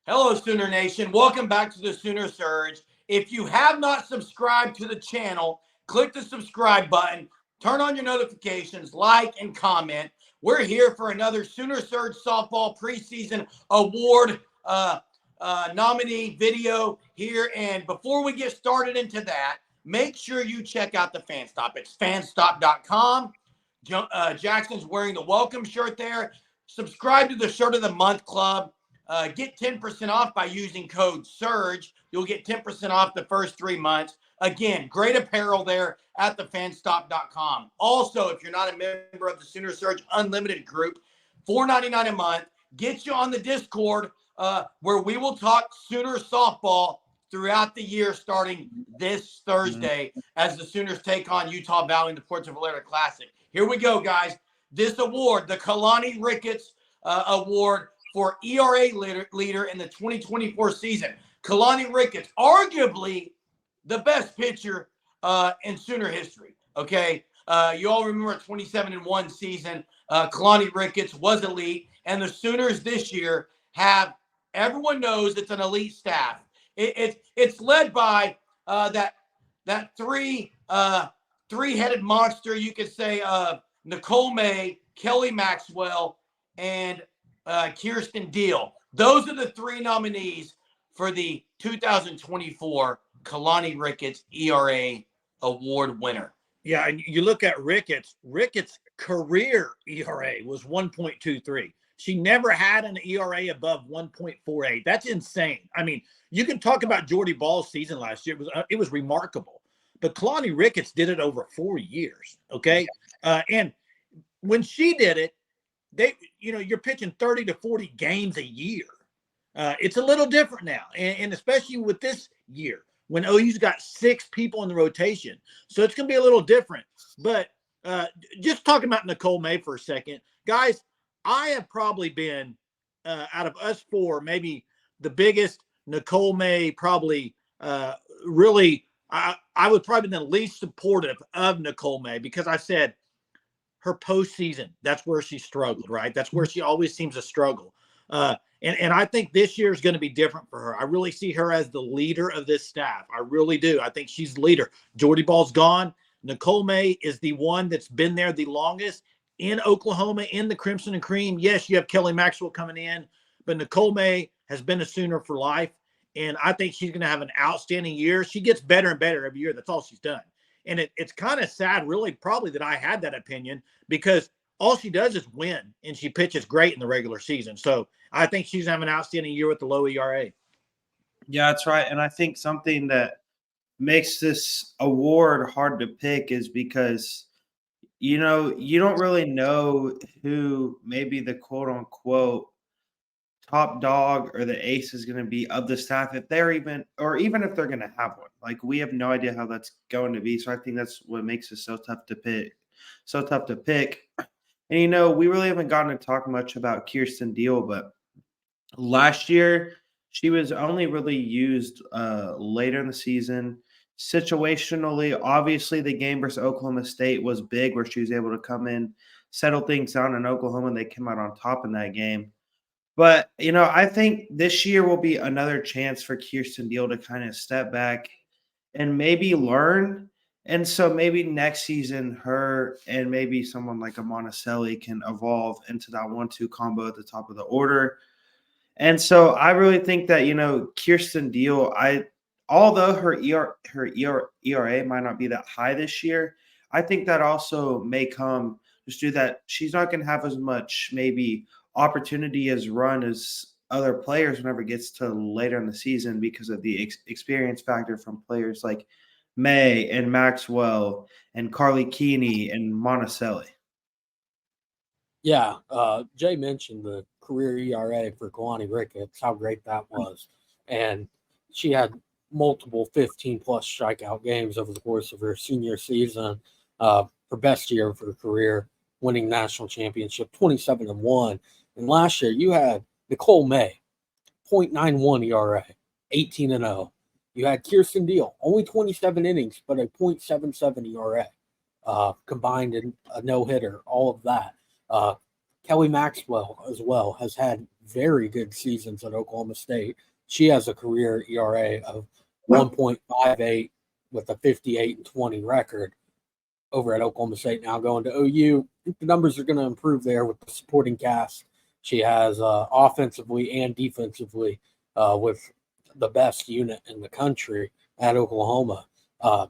Hello, Sooner Nation. Welcome back to the Sooner Surge. If you have not subscribed to the channel, click the subscribe button, turn on your notifications, like, and comment. We're here for another Sooner Surge Softball Preseason Award nominee video here. And before we get started into that, make sure you check out the Fanstop. It's fanstop.com. Jackson's wearing the welcome shirt there. Subscribe to the Shirt of the Month Club. Get 10% off by using code SURGE. You'll get 10% off the first 3 months. Again, great apparel there at thefanstop.com. Also, if you're not a member of the Sooner Surge Unlimited group, $4.99 a month gets you on the Discord where we will talk Sooner softball throughout the year starting this Thursday as the Sooners take on Utah Valley in the Puerto Vallarta Classic. Here we go, guys. This award, the Keilani Ricketts Award, for ERA leader in the 2024 season. Keilani Ricketts, arguably the best pitcher in Sooner history. Okay, you all remember a 27-1 season. Keilani Ricketts was elite, and the Sooners this year have, everyone knows it's an elite staff. It's led by that three-headed monster, you could say, Nicole May, Kelly Maxwell, and Kierston Deal. Those are the three nominees for the 2024 Keilani Ricketts ERA Award winner. Yeah, and you look at Ricketts' career ERA was 1.23. She never had an ERA above 1.48. That's insane. I mean, you can talk about Jordy Ball's season last year. It was remarkable. But Keilani Ricketts did it over 4 years, okay? And when she did it, you're pitching 30 to 40 games a year. It's a little different now, and especially with this year when OU's got 6 people in the rotation. So it's going to be a little different. But just talking about Nicole May for a second, guys, I have probably been, out of us 4, maybe the biggest Nicole May, probably really, I would probably been the least supportive of Nicole May because I said, her postseason, that's where she struggled, right? That's where she always seems to struggle. And I think this year is going to be different for her. I really see her as the leader of this staff. I really do. I think she's the leader. Jordy Ball's gone. Nicole May is the one that's been there the longest in Oklahoma, in the Crimson and Cream. Yes, you have Kelly Maxwell coming in, but Nicole May has been a Sooner for life. And I think she's going to have an outstanding year. She gets better and better every year. That's all she's done. And it's kind of sad, really, probably that I had that opinion because all she does is win, and she pitches great in the regular season. So I think she's having an outstanding year with the low ERA. Yeah, that's right. And I think something that makes this award hard to pick is because, you don't really know who maybe the quote-unquote top dog or the ace is going to be of the staff, if they're even if they're going to have one. Like, we have no idea how that's going to be. So I think that's what makes it so tough to pick. And, we really haven't gotten to talk much about Kierston Deal, but last year she was only really used later in the season. Situationally, obviously the game versus Oklahoma State was big where she was able to come in, settle things down in Oklahoma, and they came out on top in that game. But, I think this year will be another chance for Kirsten Deal to kind of step back and maybe learn. And so maybe next season her and maybe someone like a Monticelli can evolve into that 1-2 combo at the top of the order. And so I really think that, Kirsten Deal, although her ERA might not be that high this year, I think that also may come just due that she's not going to have as much maybe opportunity as run as other players whenever it gets to later in the season because of the experience factor from players like May and Maxwell and Carly Keeney and Monticelli. Yeah, Jay mentioned the career ERA for Keilani Ricketts, how great that was. And she had multiple 15-plus strikeout games over the course of her senior season. Her best year of her career, winning national championship, 27-1. And last year, you had Nicole May, 0.91 ERA, 18-0. You had Kirsten Deal, only 27 innings, but a 0.77 ERA, combined in a no-hitter, all of that. Kelly Maxwell as well has had very good seasons at Oklahoma State. She has a career ERA of 1.58 with a 58-20 record over at Oklahoma State. Now going to OU, I think the numbers are going to improve there with the supporting cast she has offensively and defensively with the best unit in the country at Oklahoma.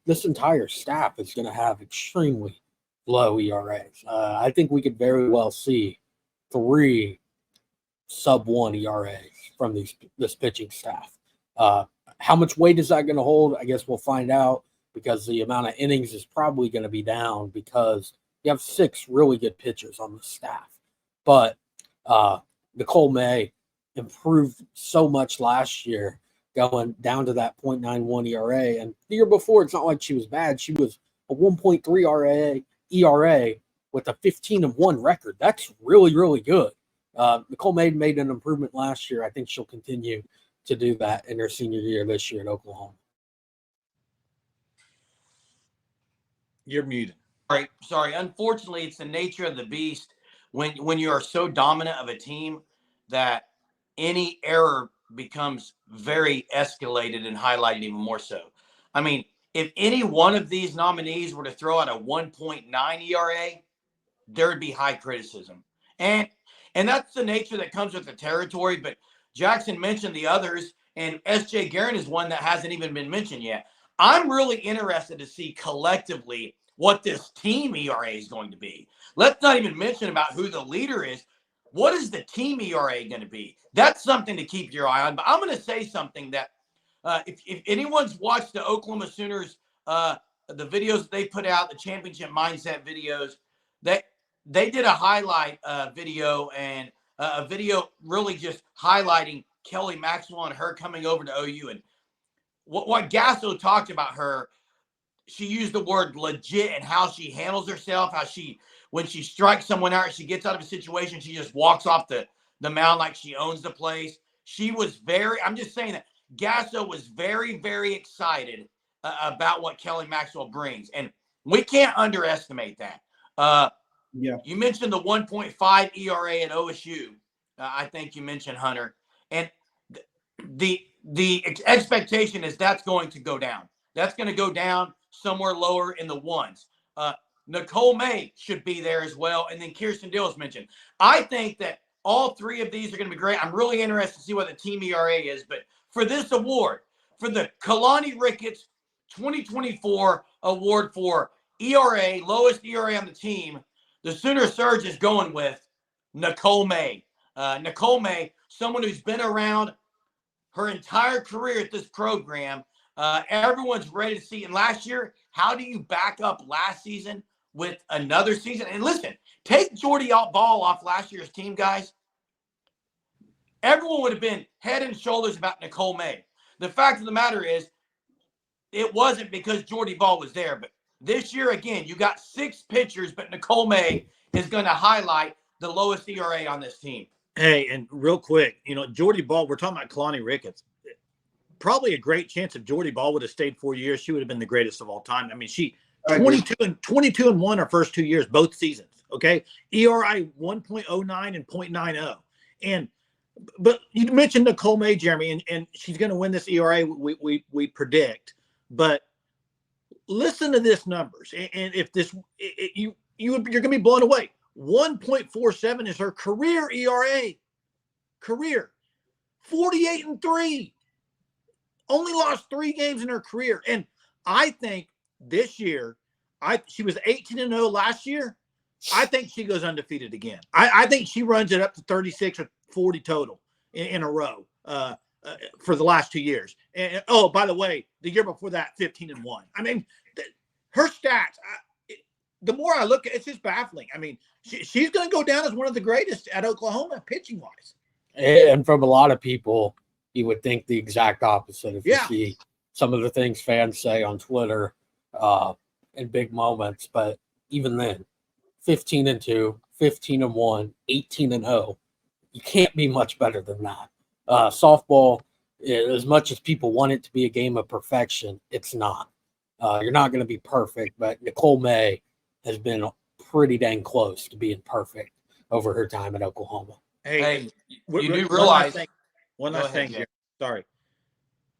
This entire staff is going to have extremely low ERAs. I think we could very well see 3 sub-1 ERAs from this pitching staff. How much weight is that going to hold? I guess we'll find out, because the amount of innings is probably going to be down because you have 6 really good pitchers on the staff. But Nicole May improved so much last year, going down to that 0.91 ERA. And the year before, it's not like she was bad. She was a 1.3 ERA with a 15-1 record. That's really, really good. Nicole May made an improvement last year. I think she'll continue to do that in her senior year this year at Oklahoma. You're muted. Sorry. Unfortunately, it's the nature of the beast when you are so dominant of a team that any error becomes very escalated and highlighted even more so. I mean, if any one of these nominees were to throw out a 1.9 ERA, there would be high criticism. And that's the nature that comes with the territory. But Jackson mentioned the others, and S.J. Guerin is one that hasn't even been mentioned yet. I'm really interested to see collectively what this team ERA is going to be. Let's not even mention about who the leader is. What is the team ERA going to be? That's something to keep your eye on. But I'm going to say something that if anyone's watched the Oklahoma Sooners, the videos they put out, the championship mindset videos, they did a highlight video, and a video really just highlighting Kelly Maxwell and her coming over to OU. And what Gasso talked about her, she used the word legit and how she handles herself, how when she strikes someone out, she gets out of a situation, she just walks off the mound like she owns the place. She was I'm just saying that Gasso was very, very excited about what Kelly Maxwell brings. And we can't underestimate that. Yeah. You mentioned the 1.5 ERA at OSU. I think you mentioned Hunter. And the expectation is that's going to go down. That's going to go down somewhere lower in the ones. Nicole May should be there as well. And then Kierston Deal is mentioned. I think that all 3 of these are going to be great. I'm really interested to see what the team ERA is. But for this award, for the Keilani Ricketts 2024 award for ERA, lowest ERA on the team, the Sooner Surge is going with Nicole May. Nicole May, someone who's been around her entire career at this program. Everyone's ready to see. And last year, how do you back up last season with another season? And listen, take Jordy Ball off last year's team, guys. Everyone would have been head and shoulders about Nicole May. The fact of the matter is, it wasn't because Jordy Ball was there. But this year, again, you got 6 pitchers, but Nicole May is going to highlight the lowest ERA on this team. Hey, and real quick, Jordy Ball, we're talking about Keilani Ricketts. Probably a great chance if Jordy Ball would have stayed 4 years, she would have been the greatest of all time. I mean, she 22-1 her first 2 years, both seasons. Okay, ERA 1.09 and 0.90. But you mentioned Nicole May, Jeremy, and she's going to win this ERA. We predict. But listen to this numbers, and if this you're going to be blown away. 1.47 is her career ERA. Career 48-3. Only lost 3 games in her career. And I think this year, she was 18-0 last year. I think she goes undefeated again. I think she runs it up to 36 or 40 total in a row for the last 2 years. And oh, by the way, the year before that, 15-1. I mean, her stats, the more I look at it, it's just baffling. I mean, she's going to go down as one of the greatest at Oklahoma pitching-wise. And from a lot of people, you would think the exact opposite if you see some of the things fans say on Twitter in big moments. But even then, 15-2, 15-1, 18-0, you can't be much better than that. Softball, as much as people want it to be a game of perfection, it's not. You're not going to be perfect, but Nicole May has been pretty dang close to being perfect over her time at Oklahoma. Hey, you do one last realize. thing. One Go last ahead, thing, Jay. Jerry. Sorry.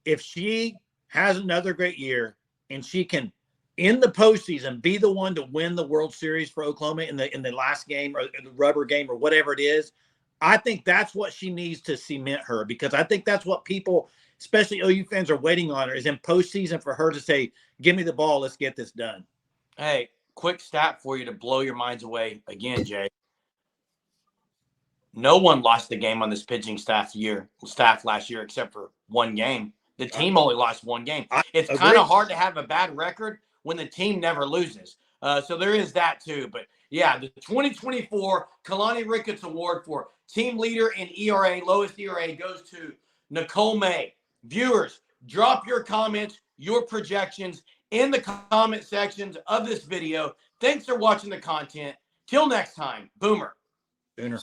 If she has another great year and she can, in the postseason, be the one to win the World Series for Oklahoma in the last game or the rubber game or whatever it is, I think that's what she needs to cement her, because I think that's what people, especially OU fans, are waiting on her, is in postseason for her to say, give me the ball, let's get this done. Hey, quick stat for you to blow your minds away again, Jay. No one lost the game on this pitching staff last year except for one game. The team only lost one game. It's kind of hard to have a bad record when the team never loses. So there is that too. But yeah, the 2024 Keilani Ricketts Award for team leader in ERA, lowest ERA, goes to Nicole May. Viewers, drop your comments, your projections in the comment sections of this video. Thanks for watching the content. Till next time, Boomer. Sooner.